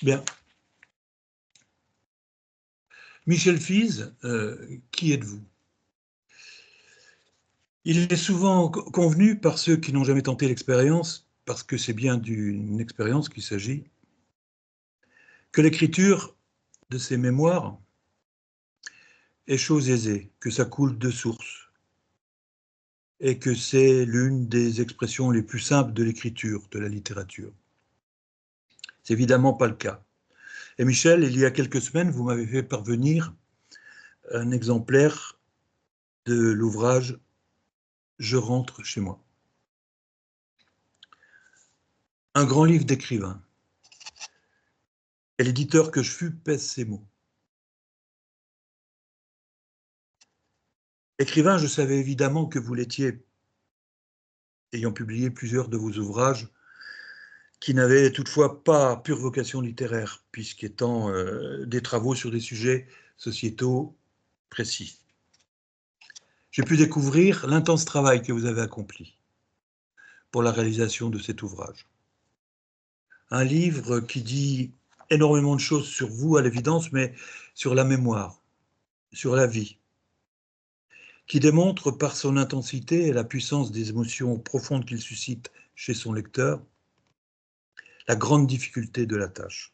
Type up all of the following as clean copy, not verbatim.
Bien. Michel Fize, qui êtes-vous? Il est souvent convenu par ceux qui n'ont jamais tenté l'expérience, parce que c'est bien d'une expérience qu'il s'agit, que l'écriture de ces mémoires est chose aisée, que ça coule de source, et que c'est l'une des expressions les plus simples de l'écriture, de la littérature. C'est évidemment pas le cas. Et Michel, il y a quelques semaines, vous m'avez fait parvenir un exemplaire de l'ouvrage « Je rentre chez moi ». Un grand livre d'écrivain. Et l'éditeur que je fus pèse ses mots. Écrivain, je savais évidemment que vous l'étiez, ayant publié plusieurs de vos ouvrages, qui n'avaient toutefois pas pure vocation littéraire, puisqu'étant des travaux sur des sujets sociétaux précis. J'ai pu découvrir l'intense travail que vous avez accompli pour la réalisation de cet ouvrage. Un livre qui dit énormément de choses sur vous, à l'évidence, mais sur la mémoire, sur la vie, qui démontre par son intensité et la puissance des émotions profondes qu'il suscite chez son lecteur, la grande difficulté de la tâche.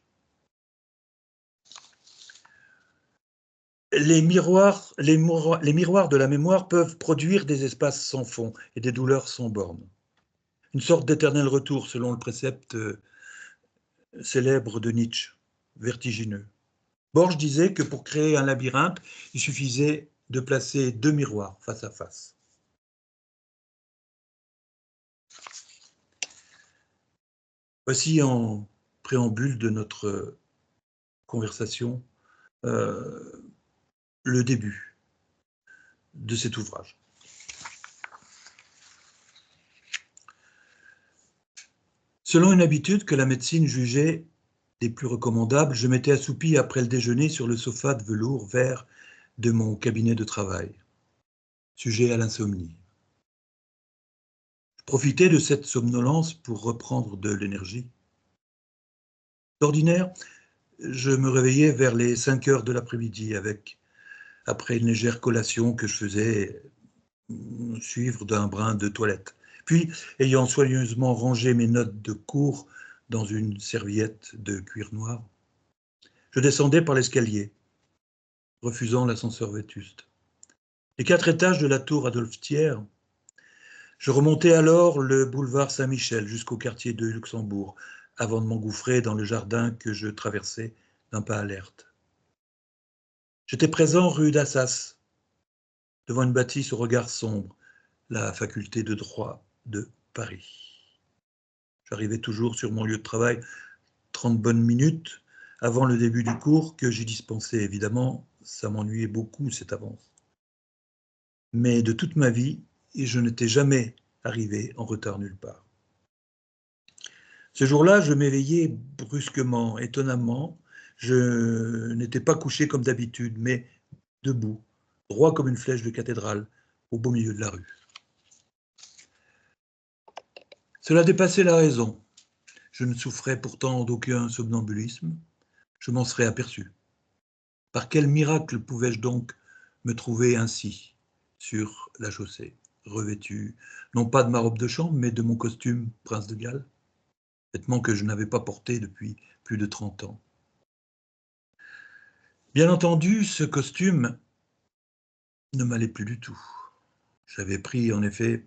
Les miroirs de la mémoire peuvent produire des espaces sans fond et des douleurs sans bornes. Une sorte d'éternel retour, selon le précepte célèbre de Nietzsche, vertigineux. Borges disait que pour créer un labyrinthe, il suffisait de placer deux miroirs face à face. Voici en préambule de notre conversation le début de cet ouvrage. Selon une habitude que la médecine jugeait des plus recommandables, je m'étais assoupi après le déjeuner sur le sofa de velours vert de mon cabinet de travail, sujet à l'insomnie. Je profitais de cette somnolence pour reprendre de l'énergie. D'ordinaire, je me réveillais vers les 5 heures de l'après-midi, après une légère collation que je faisais suivre d'un brin de toilette. Puis, ayant soigneusement rangé mes notes de cours dans une serviette de cuir noir, je descendais par l'escalier, refusant l'ascenseur vétuste. Les 4 étages de la tour Adolphe Thiers, je remontais alors le boulevard Saint-Michel jusqu'au quartier de Luxembourg, avant de m'engouffrer dans le jardin que je traversais d'un pas alerte. J'étais présent rue d'Assas, devant une bâtisse au regard sombre, la faculté de droit de Paris. J'arrivais toujours sur mon lieu de travail 30 bonnes minutes avant le début du cours que j'y dispensais. Évidemment, ça m'ennuyait beaucoup cette avance. Mais de toute ma vie, je n'étais jamais arrivé en retard nulle part. Ce jour-là, je m'éveillai brusquement, étonnamment. Je n'étais pas couché comme d'habitude, mais debout, droit comme une flèche de cathédrale, au beau milieu de la rue. Cela dépassait la raison. Je ne souffrais pourtant d'aucun somnambulisme. Je m'en serais aperçu. Par quel miracle pouvais-je donc me trouver ainsi, sur la chaussée, revêtu, non pas de ma robe de chambre, mais de mon costume prince de Galles, vêtement que je n'avais pas porté depuis plus de 30 ans. Bien entendu, ce costume ne m'allait plus du tout. J'avais pris en effet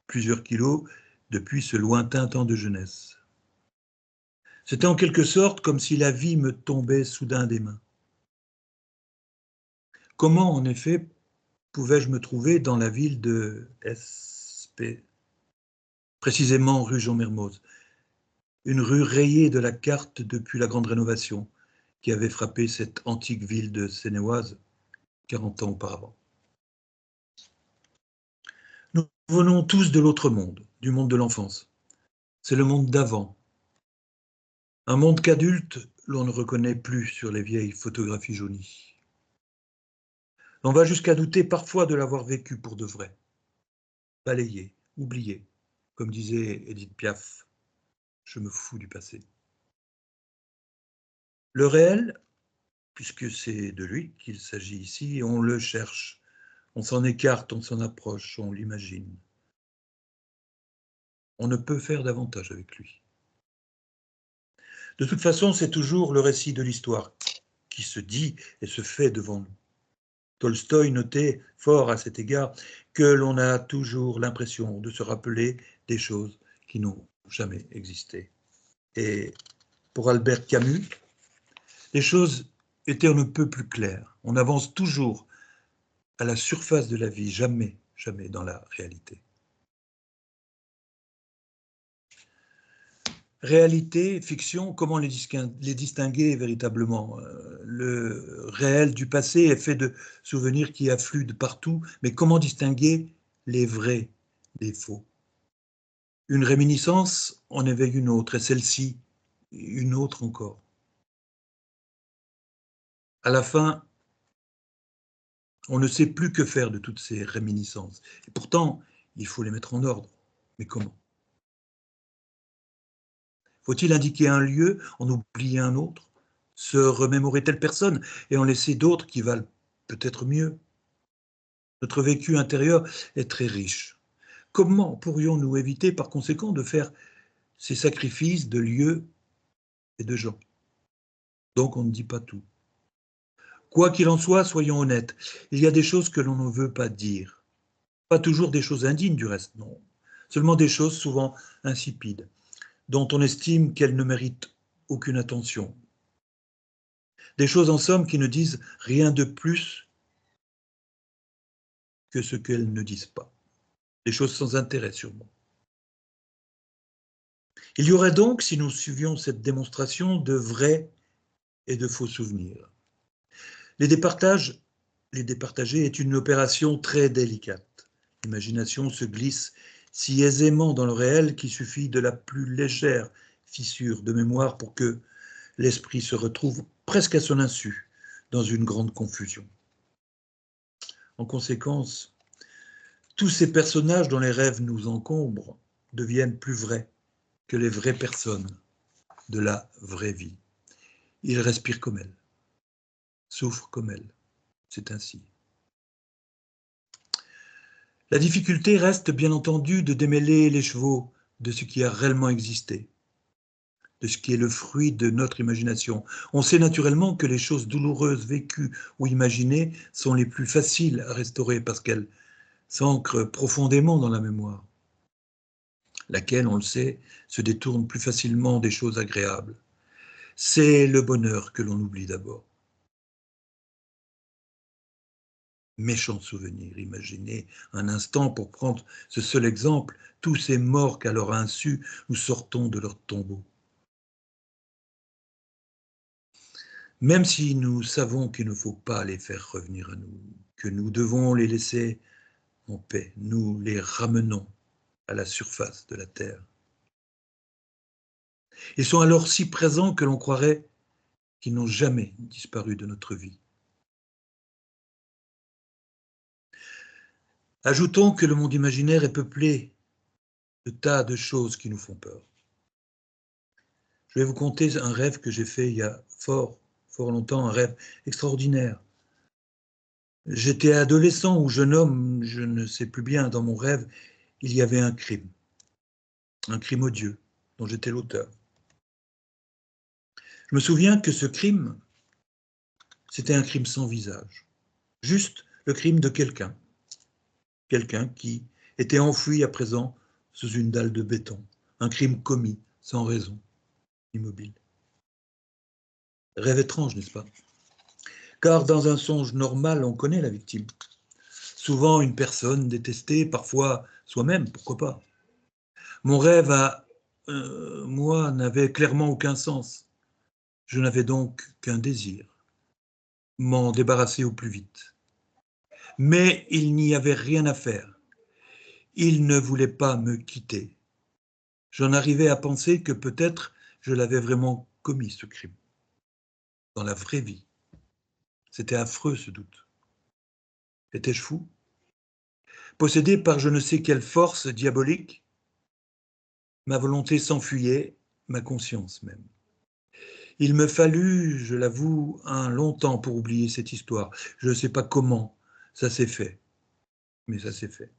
plusieurs kilos depuis ce lointain temps de jeunesse. C'était en quelque sorte comme si la vie me tombait soudain des mains. Comment, en effet, pouvais-je me trouver dans la ville de SP, précisément rue Jean-Mermoz, une rue rayée de la carte depuis la grande rénovation qui avait frappé cette antique ville de Seine-et-Oise 40 ans auparavant. Nous venons tous de l'autre monde, du monde de l'enfance. C'est le monde d'avant. Un monde qu'adulte, l'on ne reconnaît plus sur les vieilles photographies jaunies. On va jusqu'à douter parfois de l'avoir vécu pour de vrai. Balayé, oublié, comme disait Édith Piaf, je me fous du passé. Le réel, puisque c'est de lui qu'il s'agit ici, on le cherche, on s'en écarte, on s'en approche, on l'imagine. On ne peut faire davantage avec lui. De toute façon, c'est toujours le récit de l'histoire qui se dit et se fait devant nous. Tolstoï notait fort à cet égard que l'on a toujours l'impression de se rappeler des choses qui n'ont jamais existé. Et pour Albert Camus, les choses étaient on ne peut plus claires. On avance toujours à la surface de la vie, jamais, jamais dans la réalité. Réalité, fiction, comment les distinguer véritablement? Le réel du passé est fait de souvenirs qui affluent de partout, mais comment distinguer les vrais des faux? Une réminiscence en éveille une autre, et celle-ci, une autre encore. À la fin, on ne sait plus que faire de toutes ces réminiscences. Et pourtant, il faut les mettre en ordre. Mais comment? Faut-il indiquer un lieu, en oublier un autre, se remémorer telle personne et en laisser d'autres qui valent peut-être mieux? Notre vécu intérieur est très riche. Comment pourrions-nous éviter par conséquent de faire ces sacrifices de lieux et de gens? Donc on ne dit pas tout. Quoi qu'il en soit, soyons honnêtes, il y a des choses que l'on ne veut pas dire. Pas toujours des choses indignes du reste, non. Seulement des choses souvent insipides, dont on estime qu'elles ne méritent aucune attention. Des choses en somme qui ne disent rien de plus que ce qu'elles ne disent pas. Des choses sans intérêt sûrement. Il y aurait donc, si nous suivions cette démonstration, de vrais et de faux souvenirs. Les départager est une opération très délicate. L'imagination se glisse si aisément dans le réel qu'il suffit de la plus légère fissure de mémoire pour que l'esprit se retrouve presque à son insu dans une grande confusion. En conséquence, tous ces personnages dont les rêves nous encombrent deviennent plus vrais que les vraies personnes de la vraie vie. Ils respirent comme elles, souffrent comme elles. C'est ainsi. La difficulté reste bien entendu de démêler les chevaux de ce qui a réellement existé, de ce qui est le fruit de notre imagination. On sait naturellement que les choses douloureuses vécues ou imaginées sont les plus faciles à restaurer parce qu'elles s'ancrent profondément dans la mémoire, laquelle, on le sait, se détourne plus facilement des choses agréables. C'est le bonheur que l'on oublie d'abord. Méchant souvenir, imaginez un instant pour prendre ce seul exemple, tous ces morts qu'à leur insu nous sortons de leur tombeau. Même si nous savons qu'il ne faut pas les faire revenir à nous, que nous devons les laisser en paix, nous les ramenons à la surface de la terre. Ils sont alors si présents que l'on croirait qu'ils n'ont jamais disparu de notre vie. Ajoutons que le monde imaginaire est peuplé de tas de choses qui nous font peur. Je vais vous conter un rêve que j'ai fait il y a fort longtemps, un rêve extraordinaire. J'étais adolescent ou jeune homme, je ne sais plus bien, dans mon rêve, il y avait un crime odieux, dont j'étais l'auteur. Je me souviens que ce crime, c'était un crime sans visage, juste le crime de quelqu'un qui était enfoui à présent sous une dalle de béton, un crime commis sans raison, immobile. Rêve étrange, n'est-ce pas? Car dans un songe normal, on connaît la victime. Souvent une personne détestée, parfois soi-même, pourquoi pas. Mon rêve moi, n'avait clairement aucun sens. Je n'avais donc qu'un désir, m'en débarrasser au plus vite. Mais il n'y avait rien à faire. Il ne voulait pas me quitter. J'en arrivais à penser que peut-être je l'avais vraiment commis, ce crime, dans la vraie vie. C'était affreux, ce doute. Étais-je fou? Possédé par je ne sais quelle force diabolique, ma volonté s'enfuyait, ma conscience même. Il me fallut, je l'avoue, un long temps pour oublier cette histoire. Je ne sais pas comment ça s'est fait, mais ça s'est fait.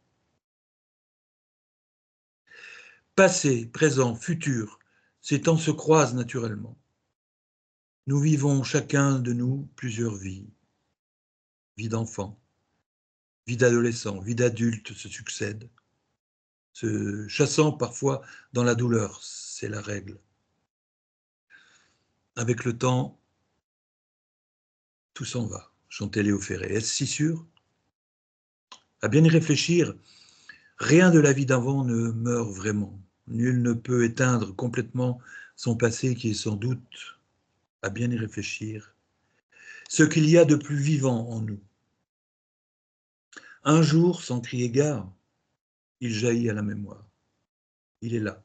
Passé, présent, futur, ces temps se croisent naturellement. Nous vivons chacun de nous plusieurs vies. Vie d'enfant, vie d'adolescent, vie d'adulte se succèdent, se chassant parfois dans la douleur, c'est la règle. Avec le temps, tout s'en va, chantait Léo Ferré. Est-ce si sûr? À bien y réfléchir, rien de la vie d'avant ne meurt vraiment. Nul ne peut éteindre complètement son passé qui est sans doute, à bien y réfléchir, ce qu'il y a de plus vivant en nous. Un jour, sans crier gare, il jaillit à la mémoire. Il est là,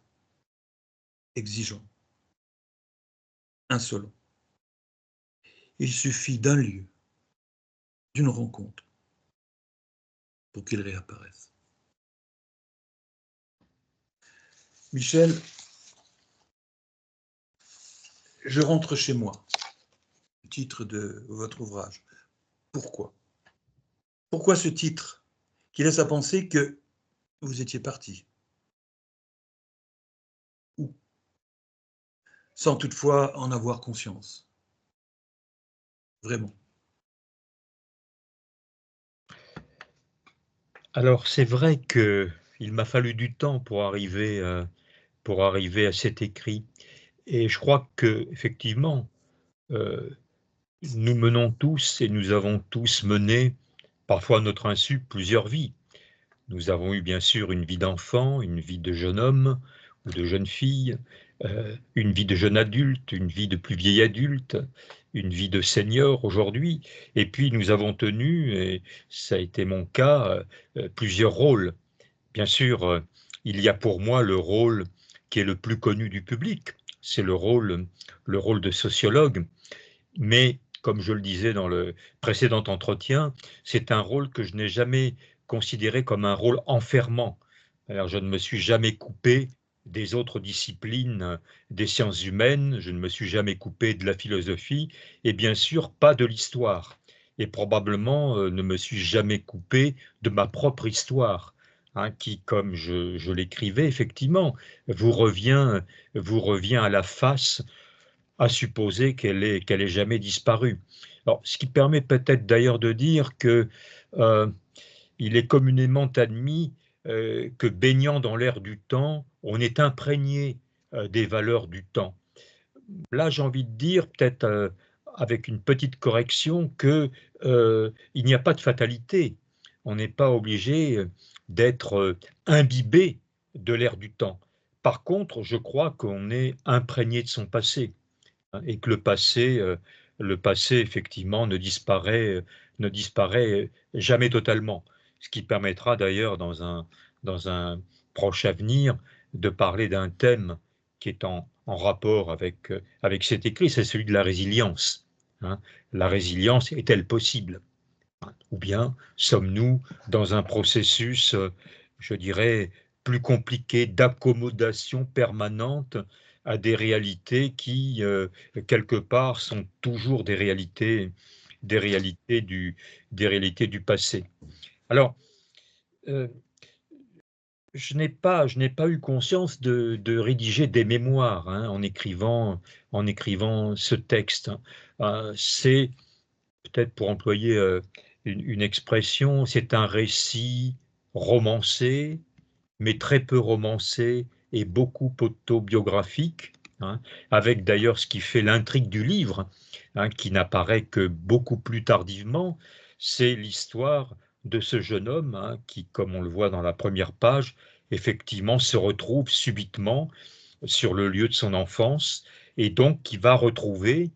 exigeant, insolent. Il suffit d'un lieu, d'une rencontre, pour qu'il réapparaisse. Michel, je rentre chez moi. Le titre de votre ouvrage. Pourquoi? Pourquoi ce titre qui laisse à penser que vous étiez parti? Où? Sans toutefois en avoir conscience. Vraiment. Alors c'est vrai qu'il m'a fallu du temps pour arriver à cet écrit. Et je crois que effectivement, nous menons tous et nous avons tous mené, parfois à notre insu, plusieurs vies. Nous avons eu bien sûr une vie d'enfant, une vie de jeune homme ou de jeune fille, une vie de jeune adulte, une vie de plus vieil adulte, une vie de senior aujourd'hui. Et puis nous avons tenu, et ça a été mon cas, plusieurs rôles. Bien sûr, il y a pour moi le rôle qui est le plus connu du public, c'est le rôle de sociologue. Mais, comme je le disais dans le précédent entretien, c'est un rôle que je n'ai jamais considéré comme un rôle enfermant. Alors, je ne me suis jamais coupé des autres disciplines des sciences humaines, je ne me suis jamais coupé de la philosophie, et bien sûr pas de l'histoire. Et probablement ne me suis jamais coupé de ma propre histoire, hein, qui, comme je l'écrivais, effectivement, vous revient à la face à supposer qu'elle ait jamais disparu. Alors, ce qui permet peut-être d'ailleurs de dire que il est communément admis que baignant dans l'air du temps, on est imprégné des valeurs du temps. Là, j'ai envie de dire, peut-être avec une petite correction, que il n'y a pas de fatalité. On n'est pas obligé d'être imbibé de l'air du temps. Par contre, je crois qu'on est imprégné de son passé, hein, et que le passé effectivement ne disparaît jamais totalement. Ce qui permettra d'ailleurs dans un proche avenir de parler d'un thème qui est en rapport avec cet écrit, c'est celui de la résilience, hein. La résilience est-elle possible? Ou bien sommes-nous dans un processus, je dirais, plus compliqué d'accommodation permanente à des réalités qui, quelque part, sont toujours des réalités des réalités du passé. Alors, euh, je n'ai pas eu conscience de rédiger des mémoires, hein, en écrivant ce texte. C'est peut-être pour employer une expression, c'est un récit romancé, mais très peu romancé et beaucoup autobiographique, hein, avec d'ailleurs ce qui fait l'intrigue du livre, hein, qui n'apparaît que beaucoup plus tardivement, c'est l'histoire de ce jeune homme, hein, qui, comme on le voit dans la première page, effectivement se retrouve subitement sur le lieu de son enfance et donc qui va retrouver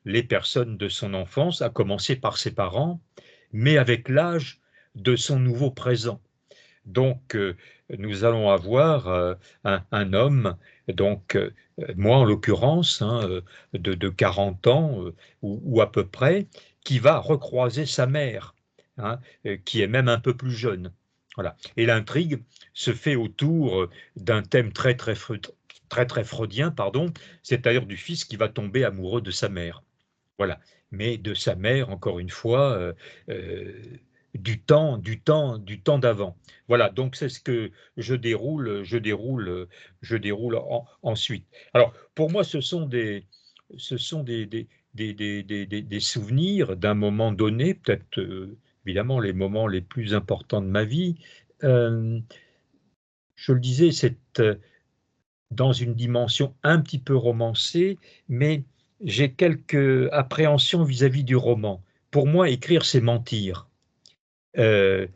les personnes de son enfance, à commencer par ses parents, mais avec l'âge de son nouveau présent. Donc, nous allons avoir un homme, donc moi en l'occurrence, hein, de 40 ans ou à peu près, qui va recroiser sa mère, hein, qui est même un peu plus jeune. Voilà. Et l'intrigue se fait autour d'un thème très très freudien, pardon, c'est-à-dire du fils qui va tomber amoureux de sa mère. Voilà, mais de sa mère, encore une fois, du temps d'avant. Voilà, donc c'est ce que je déroule ensuite. Alors, pour moi, ce sont des souvenirs d'un moment donné, peut-être évidemment les moments les plus importants de ma vie. Euh, je le disais, c'est dans une dimension un petit peu romancée, mais j'ai quelques appréhensions vis-à-vis du roman. Pour moi, écrire, c'est mentir. Euh,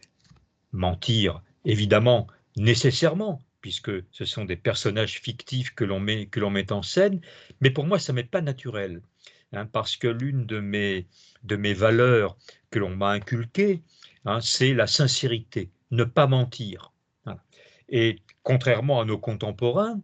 Mentir, évidemment, nécessairement, puisque ce sont des personnages fictifs que l'on met en scène, mais pour moi, ça m'est pas naturel, hein, parce que l'une de mes valeurs que l'on m'a inculquées, hein, c'est la sincérité, ne pas mentir. Voilà. Et contrairement à nos contemporains,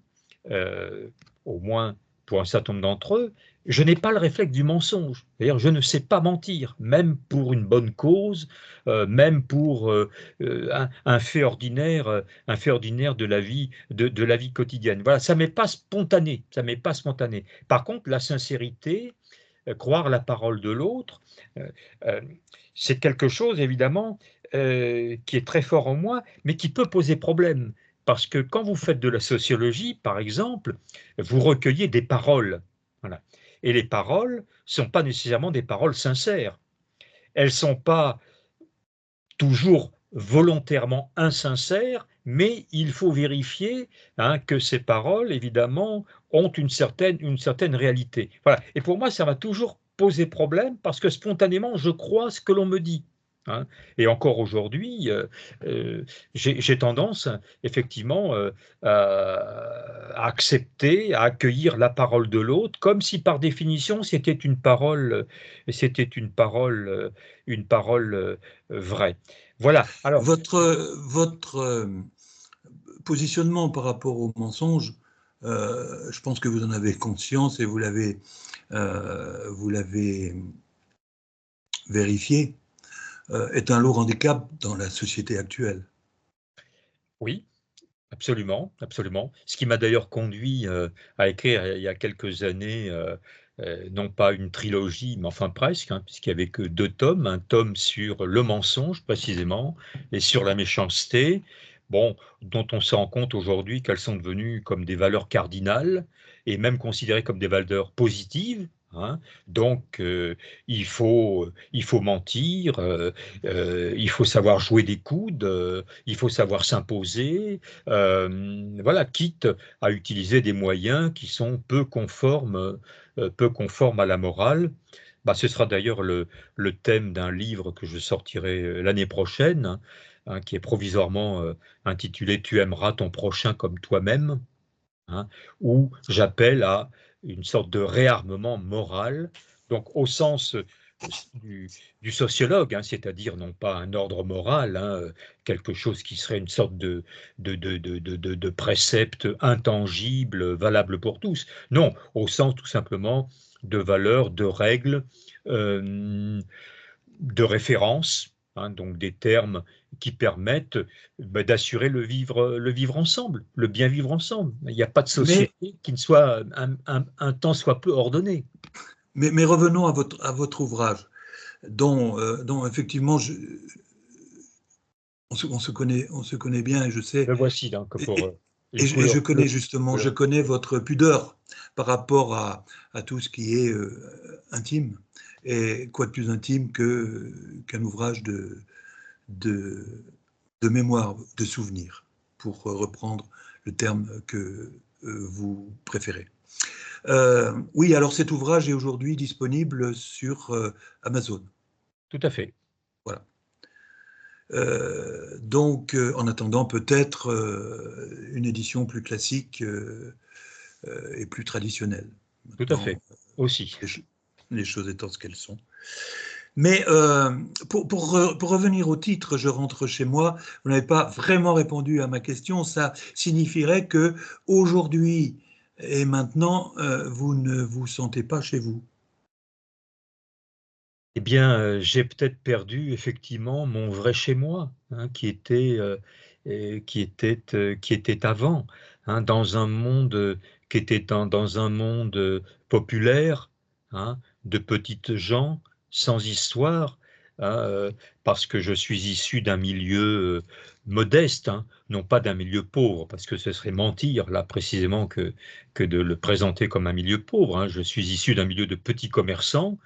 euh, au moins pour un certain nombre d'entre eux, je n'ai pas le réflexe du mensonge. D'ailleurs, je ne sais pas mentir, même pour une bonne cause, même pour un fait ordinaire de la vie quotidienne. Voilà, ça m'est pas spontané, ça m'est pas spontané. Par contre, la sincérité, croire la parole de l'autre, euh, euh, c'est quelque chose évidemment qui est très fort en moi, mais qui peut poser problème. Parce que quand vous faites de la sociologie, par exemple, vous recueillez des paroles. Voilà. Et les paroles ne sont pas nécessairement des paroles sincères. Elles ne sont pas toujours volontairement insincères, mais il faut vérifier, hein, que ces paroles, évidemment, ont une certaine réalité. Voilà. Et pour moi, ça m'a toujours posé problème parce que spontanément, je crois ce que l'on me dit. Hein. Et encore aujourd'hui, j'ai tendance effectivement à accepter, à accueillir la parole de l'autre, comme si par définition une parole vraie. Voilà. Alors, Votre positionnement par rapport au mensonge, je pense que vous en avez conscience et vous l'avez vérifié, est un lourd handicap dans la société actuelle. oui, absolument, absolument. Ce qui m'a d'ailleurs conduit à écrire il y a quelques années, non pas une trilogie, mais enfin presque, hein, puisqu'il n'y avait que 2 tomes, un tome sur le mensonge précisément et sur la méchanceté, bon, dont on se rend compte aujourd'hui qu'elles sont devenues comme des valeurs cardinales et même considérées comme des valeurs positives. Hein. Donc, il faut mentir, il faut savoir jouer des coudes, il faut savoir s'imposer, voilà, quitte à utiliser des moyens qui sont peu conformes à la morale. Bah, ce sera d'ailleurs le thème d'un livre que je sortirai l'année prochaine, hein, qui est provisoirement intitulé Tu aimeras ton prochain comme toi-même, hein, où j'appelle à une sorte de réarmement moral, donc au sens du sociologue, hein, c'est-à-dire non pas un ordre moral, hein, quelque chose qui serait une sorte de précepte intangible, valable pour tous. Non, au sens tout simplement de valeurs, de règles, de références, hein, donc des termes qui permettent d'assurer le vivre ensemble, le bien vivre ensemble. Il n'y a pas de Mais, société qui ne soit un temps soit peu ordonné. mais revenons à votre ouvrage, dont effectivement, on se connaît bien et je sais, Le voici donc pour et, une je couleur connais bleue. justement, je connais votre pudeur par rapport à tout ce qui est intime. Et quoi de plus intime qu'un ouvrage de, de mémoire, de souvenir, pour reprendre le terme que vous préférez. Oui, alors cet ouvrage est aujourd'hui disponible sur Amazon. Tout à fait. Voilà. Donc, en attendant peut-être une édition plus classique et plus traditionnelle. Tout à Maintenant, fait. Aussi. les choses étant ce qu'elles sont. Mais pour revenir au titre, je rentre chez moi, vous n'avez pas vraiment répondu à ma question. Ça signifierait que aujourd'hui et maintenant, vous ne vous sentez pas chez vous. Eh bien, j'ai peut-être perdu effectivement mon vrai chez moi, hein, qui était avant, hein, dans un monde qui était dans un monde populaire, hein, de petites gens, sans histoire, hein, parce que je suis issu d'un milieu modeste, hein, non pas d'un milieu pauvre, parce que ce serait mentir, là, précisément, que de le présenter comme un milieu pauvre, hein. Je suis issu d'un milieu de petits commerçants,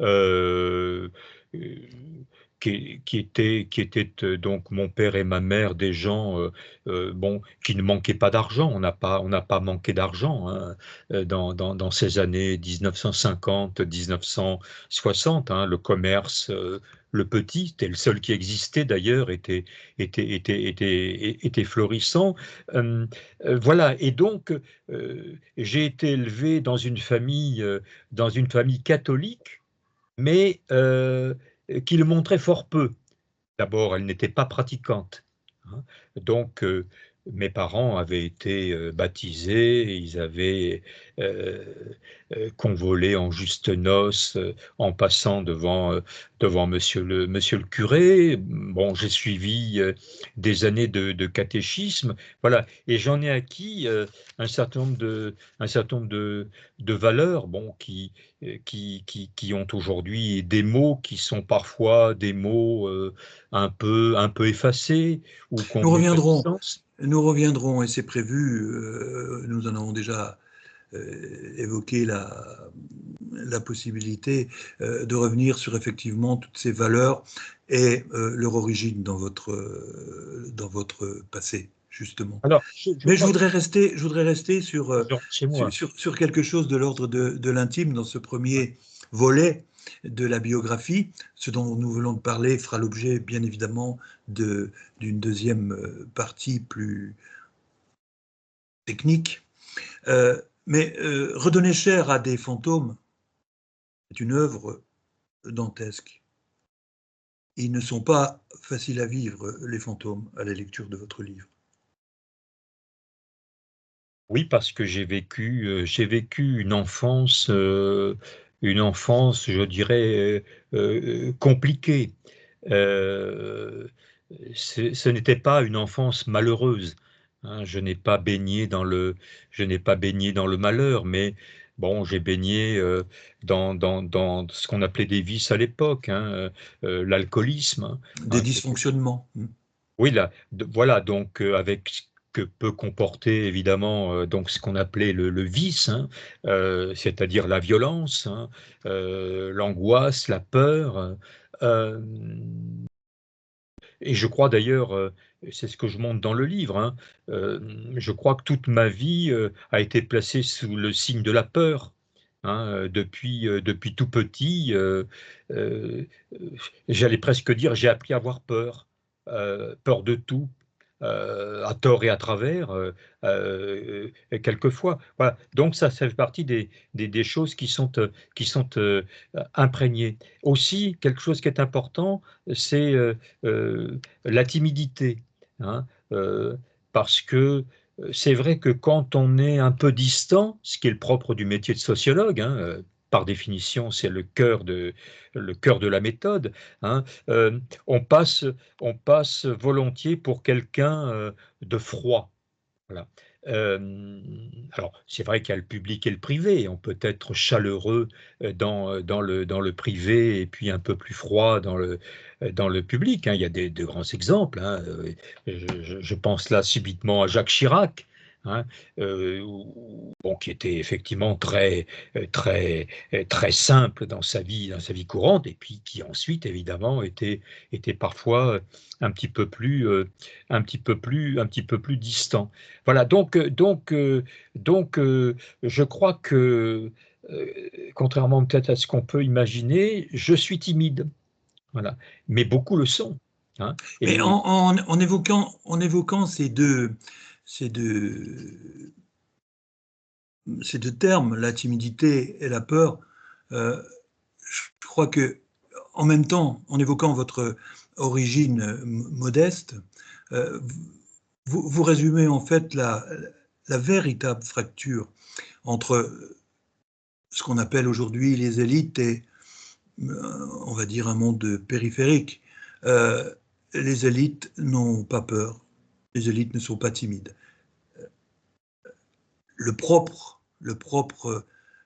euh, euh, qui étaient donc mon père et ma mère, des gens bon, qui ne manquaient pas d'argent. On n'a pas manqué d'argent, hein, dans ces années 1950, 1960, hein. Le commerce, le petit, c'était le seul qui existait d'ailleurs, était florissant. Euh, voilà. Et donc, j'ai été élevé dans une famille catholique, mais qui le montrait fort peu. D'abord, elle n'était pas pratiquante, hein. Donc, mes parents avaient été baptisés, ils avaient euh, convolé en juste noces, en passant devant monsieur le curé. Bon, j'ai suivi des années de catéchisme, voilà, et j'en ai acquis un certain nombre de valeurs, bon, qui ont aujourd'hui des mots qui sont parfois des mots un peu effacés ou qui ont Nous moins de reviendrons, sens. nous reviendrons, et c'est prévu, nous en avons déjà évoqué la possibilité de revenir sur effectivement toutes ces valeurs et leur origine dans votre passé, justement. Alors, je Mais crois que je voudrais rester chez moi. sur quelque chose de l'ordre de l'intime dans ce premier volet de la biographie. Ce dont nous venons de parler fera l'objet, bien évidemment, d'une deuxième partie plus technique. Mais redonner chair à des fantômes est une œuvre dantesque. Ils ne sont pas faciles à vivre, les fantômes, à la lecture de votre livre. Oui, parce que j'ai vécu une enfance, je dirais, compliquée. Euh, Ce n'était pas une enfance malheureuse, hein. Je n'ai pas baigné dans le malheur, mais bon, j'ai baigné dans ce qu'on appelait des vices à l'époque, hein, l'alcoolisme, Des hein, dysfonctionnements. oui, là, voilà, donc avec ce que peut comporter évidemment donc ce qu'on appelait le vice, hein, c'est-à-dire la violence, hein, l'angoisse, la peur. euh, et je crois d'ailleurs, c'est ce que je montre dans le livre, hein, je crois que toute ma vie a été placée sous le signe de la peur, hein, depuis tout petit. Euh, J'allais presque dire, j'ai appris à avoir peur, peur de tout, à tort et à travers, quelquefois. Voilà. Donc ça fait partie des choses qui sont imprégnées. Aussi, quelque chose qui est important, c'est la timidité, hein, parce que c'est vrai que quand on est un peu distant, ce qui est le propre du métier de sociologue, hein, par définition, c'est le cœur de la méthode, hein, on passe volontiers pour quelqu'un de froid. Voilà. Euh, alors, c'est vrai qu'il y a le public et le privé. On peut être chaleureux dans le privé et puis un peu plus froid dans le public, hein. Il y a de grands exemples, hein. Je pense là subitement à Jacques Chirac, hein, bon, qui était effectivement très simple dans sa vie courante, et puis qui ensuite, évidemment, était parfois un petit peu plus distant. Voilà, je crois que, contrairement peut-être à ce qu'on peut imaginer, je suis timide. Voilà, mais beaucoup le sont, hein. Mais Et en évoquant ces deux, ces deux termes, la timidité et la peur, euh, je crois que, en même temps, en évoquant votre origine modeste, euh, vous résumez en fait la véritable fracture entre ce qu'on appelle aujourd'hui les élites et, on va dire, un monde périphérique. Euh, les élites n'ont pas peur, les élites ne sont pas timides. le propre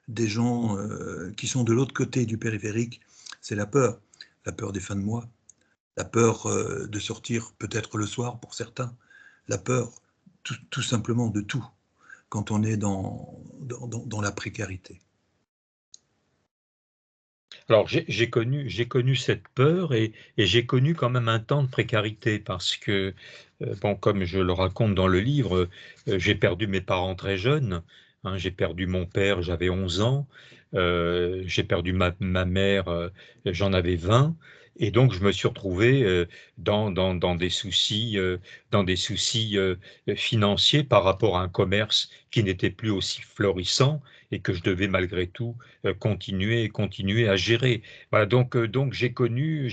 des gens qui sont de l'autre côté du périphérique, c'est la peur des fins de mois, la peur de sortir peut-être le soir pour certains, la peur tout simplement de tout quand on est dans la précarité. Alors j'ai connu cette peur et j'ai connu quand même un temps de précarité parce que, bon, comme je le raconte dans le livre, j'ai perdu mes parents très jeunes, hein. J'ai perdu mon père, j'avais 11 ans, j'ai perdu ma mère, j'en avais 20 et donc je me suis retrouvé, dans des soucis, financiers par rapport à un commerce qui n'était plus aussi florissant et que je devais malgré tout continuer à gérer. Voilà, donc j'ai connu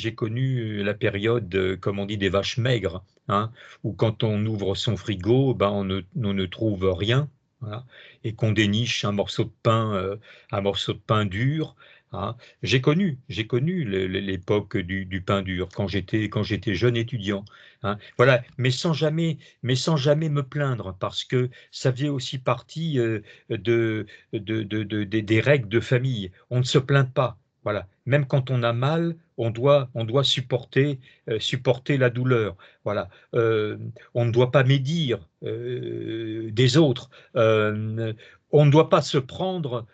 la période, comme on dit, des vaches maigres, hein, où quand on ouvre son frigo, ben on ne trouve rien, voilà, et qu'on déniche un morceau de pain dur. Hein. J'ai connu l'époque du pain dur quand j'étais jeune étudiant. Hein. Voilà, mais sans jamais me plaindre, parce que ça faisait aussi partie de des règles de famille. On ne se plaint pas. Voilà. Même quand on a mal, on doit supporter la douleur. Voilà. On ne doit pas médire des autres. On ne doit pas se prendre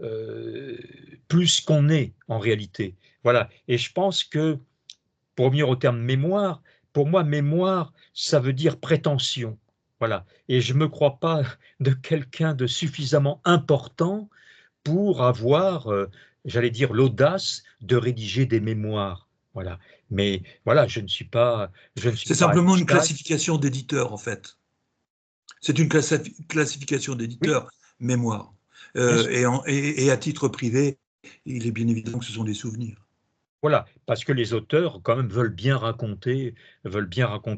euh, plus qu'on est en réalité. Voilà. Et je pense que, pour revenir au terme mémoire, pour moi, mémoire, ça veut dire prétention. Voilà. Et je ne me crois pas de quelqu'un de suffisamment important pour avoir, j'allais dire, l'audace de rédiger des mémoires. Voilà. Mais voilà, je ne suis C'est pas simplement une Einstein. classification d'éditeur, en fait. C'est une classification Oui, d'éditeur, mémoire. bien sûr. Et à titre privé, il est bien évident que ce sont des souvenirs. Voilà, parce que les auteurs, quand même, veulent bien raconter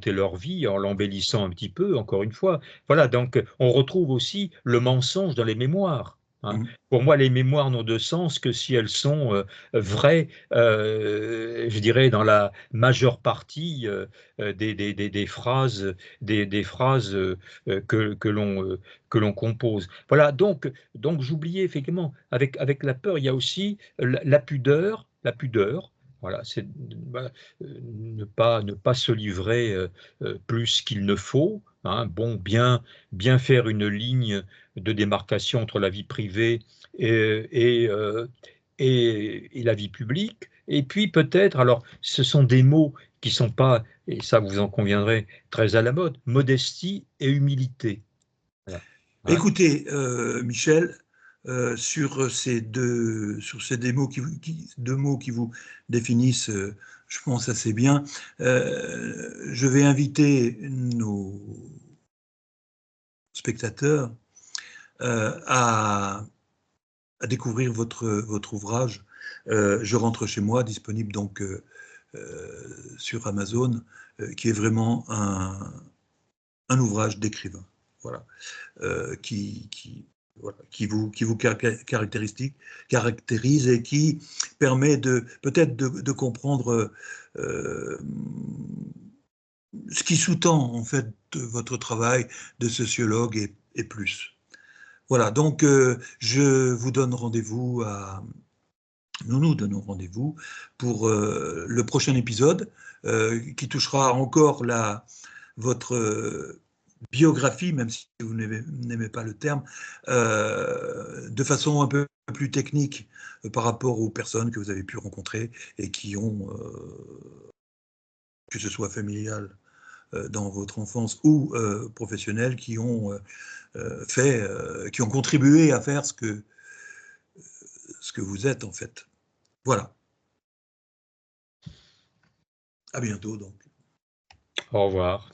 leur vie en l'embellissant un petit peu, encore une fois. Voilà, donc on retrouve aussi le mensonge dans les mémoires. Hein. Mm. Pour moi, les mémoires n'ont de sens que si elles sont vraies, je dirais, dans la majeure partie des phrases, des phrases que l'on compose. Voilà, donc j'oubliais effectivement, avec la peur, il y a aussi la pudeur. La pudeur, voilà, c'est bah, ne pas se livrer plus qu'il ne faut. Hein. Bon, bien faire une ligne de démarcation entre la vie privée et, et, euh, et la vie publique. Et puis peut-être, alors ce sont des mots qui sont pas, et ça vous en conviendrez, très à la mode, modestie et humilité. Voilà. Hein. Écoutez, Michel, sur ces deux mots qui vous définissent, je pense assez bien, je vais inviter nos spectateurs à découvrir votre ouvrage. Je rentre chez moi, disponible donc sur Amazon, qui est vraiment un ouvrage d'écrivain. Voilà. Voilà, qui vous caractérise et qui permet peut-être de comprendre ce qui sous-tend en fait votre travail de sociologue et plus. Voilà, donc je vous donne rendez-vous nous donnons rendez-vous pour le prochain épisode qui touchera encore votre biographie, même si vous n'aimez pas le terme, de façon un peu plus technique par rapport aux personnes que vous avez pu rencontrer et qui ont, que ce soit familial dans votre enfance ou professionnel, qui ont qui ont contribué à faire ce que vous êtes en fait. Voilà. À bientôt donc. Au revoir.